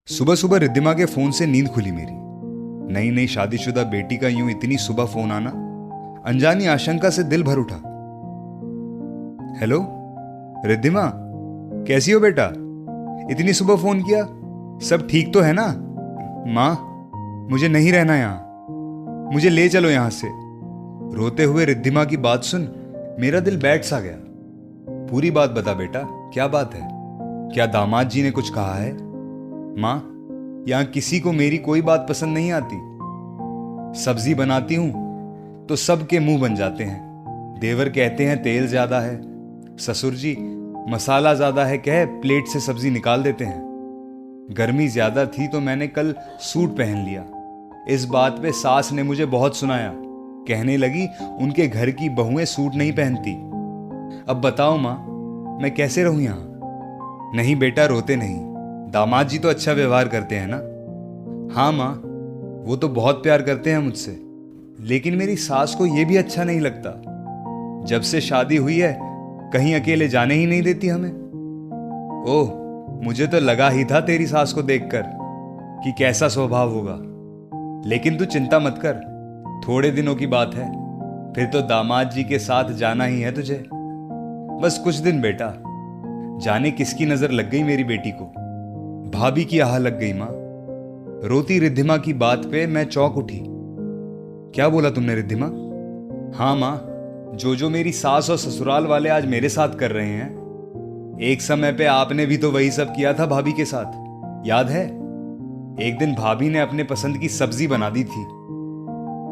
सुबह सुबह रिद्धिमा के फोन से नींद खुली मेरी। नई नई शादीशुदा बेटी का यूं इतनी सुबह फोन आना अनजानी आशंका से दिल भर उठा। हेलो रिद्धिमा, कैसी हो बेटा? इतनी सुबह फोन किया, सब ठीक तो है ना? माँ, मुझे नहीं रहना यहां, मुझे ले चलो यहां से। रोते हुए रिद्धिमा की बात सुन मेरा दिल बैठ सा गया। पूरी बात बता बेटा, क्या बात है? क्या दामाद जी ने कुछ कहा है? माँ, यहां किसी को मेरी कोई बात पसंद नहीं आती। सब्जी बनाती हूं तो सबके मुंह बन जाते हैं। देवर कहते हैं तेल ज्यादा है, ससुर जी मसाला ज्यादा है कह प्लेट से सब्जी निकाल देते हैं। गर्मी ज्यादा थी तो मैंने कल सूट पहन लिया। इस बात पे सास ने मुझे बहुत सुनाया, कहने लगी उनके घर की बहुएं सूट नहीं पहनती। अब बताओ माँ, मैं कैसे रहूं यहां? नहीं बेटा, रोते नहीं, दामाद जी तो अच्छा व्यवहार करते हैं ना? हाँ माँ, वो तो बहुत प्यार करते हैं मुझसे, लेकिन मेरी सास को ये भी अच्छा नहीं लगता। जब से शादी हुई है कहीं अकेले जाने ही नहीं देती हमें। ओह, मुझे तो लगा ही था तेरी सास को देखकर कि कैसा स्वभाव होगा। लेकिन तू चिंता मत कर, थोड़े दिनों की बात है, फिर तो दामाद जी के साथ जाना ही है तुझे। बस कुछ दिन बेटा। जाने किसकी नजर लग गई मेरी बेटी को, भाभी की आह लग गई माँ। रोती रिद्धिमा की बात पे मैं चौंक उठी। क्या बोला तुमने रिद्धिमा? हाँ माँ, जो मेरी सास और ससुराल वाले आज मेरे साथ कर रहे हैं, एक समय पे आपने भी तो वही सब किया था भाभी के साथ, याद है? एक दिन भाभी ने अपने पसंद की सब्जी बना दी थी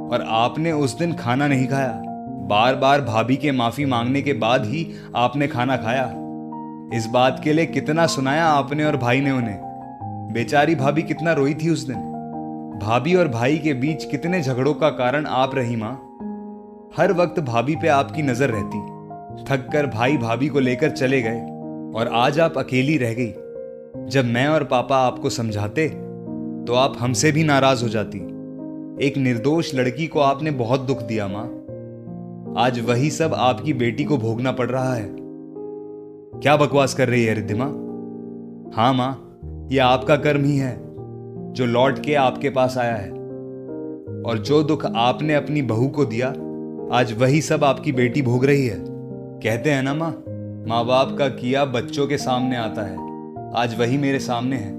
और आपने उस दिन खाना नहीं खाया। बार बार भाभी के माफी मांगने के बाद ही आपने खाना खाया। इस बात के लिए कितना सुनाया आपने और भाई ने उन्हें। बेचारी भाभी कितना रोई थी उस दिन। भाभी और भाई के बीच कितने झगड़ों का कारण आप रही माँ। हर वक्त भाभी पे आपकी नजर रहती। थक कर भाई भाभी को लेकर चले गए और आज आप अकेली रह गई। जब मैं और पापा आपको समझाते तो आप हमसे भी नाराज हो जाती। एक निर्दोष लड़की को आपने बहुत दुख दिया माँ। आज वही सब आपकी बेटी को भोगना पड़ रहा है। क्या बकवास कर रही है रिद्धिमा? हाँ माँ, यह आपका कर्म ही है जो लौट के आपके पास आया है, और जो दुख आपने अपनी बहू को दिया आज वही सब आपकी बेटी भोग रही है। कहते हैं ना माँ, माँ बाप का किया बच्चों के सामने आता है। आज वही मेरे सामने है।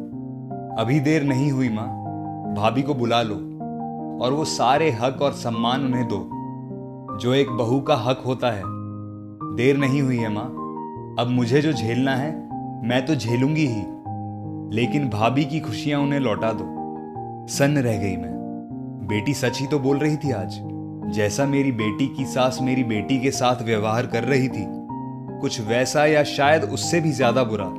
अभी देर नहीं हुई माँ, भाभी को बुला लो और वो सारे हक और सम्मान उन्हें दो जो एक बहू का हक होता है। देर नहीं हुई है माँ, अब मुझे जो झेलना है मैं तो झेलूंगी ही, लेकिन भाभी की खुशियां उन्हें लौटा दो। सन्न रह गई मैं। बेटी सच ही तो बोल रही थी आज। जैसा मेरी बेटी की सास मेरी बेटी के साथ व्यवहार कर रही थी, कुछ वैसा या शायद उससे भी ज्यादा बुरा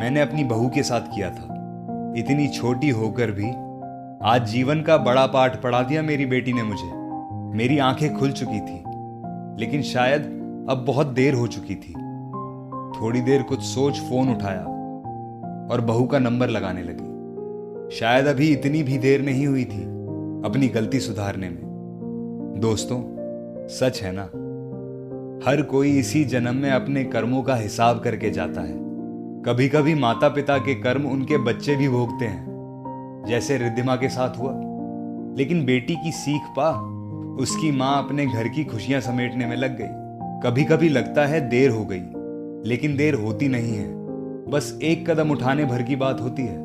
मैंने अपनी बहू के साथ किया था। इतनी छोटी होकर भी आज जीवन का बड़ा पाठ पढ़ा दिया मेरी बेटी ने मुझे। मेरी आंखें खुल चुकी थी, लेकिन शायद अब बहुत देर हो चुकी थी। थोड़ी देर कुछ सोच फोन उठाया और बहू का नंबर लगाने लगी। शायद अभी इतनी भी देर नहीं हुई थी अपनी गलती सुधारने में। दोस्तों, सच है ना, हर कोई इसी जन्म में अपने कर्मों का हिसाब करके जाता है। कभी कभी माता पिता के कर्म उनके बच्चे भी भोगते हैं, जैसे रिद्धिमा के साथ हुआ। लेकिन बेटी की सीख पा उसकी माँ अपने घर की खुशियां समेटने में लग गई। कभी कभी लगता है देर हो गई, लेकिन देर होती नहीं है, बस एक कदम उठाने भर की बात होती है।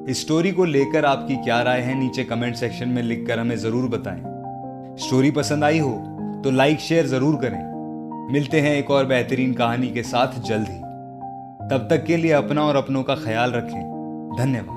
इस स्टोरी को लेकर आपकी क्या राय है नीचे कमेंट सेक्शन में लिखकर हमें जरूर बताएं। स्टोरी पसंद आई हो तो लाइक शेयर जरूर करें। मिलते हैं एक और बेहतरीन कहानी के साथ जल्द ही। तब तक के लिए अपना और अपनों का ख्याल रखें। धन्यवाद।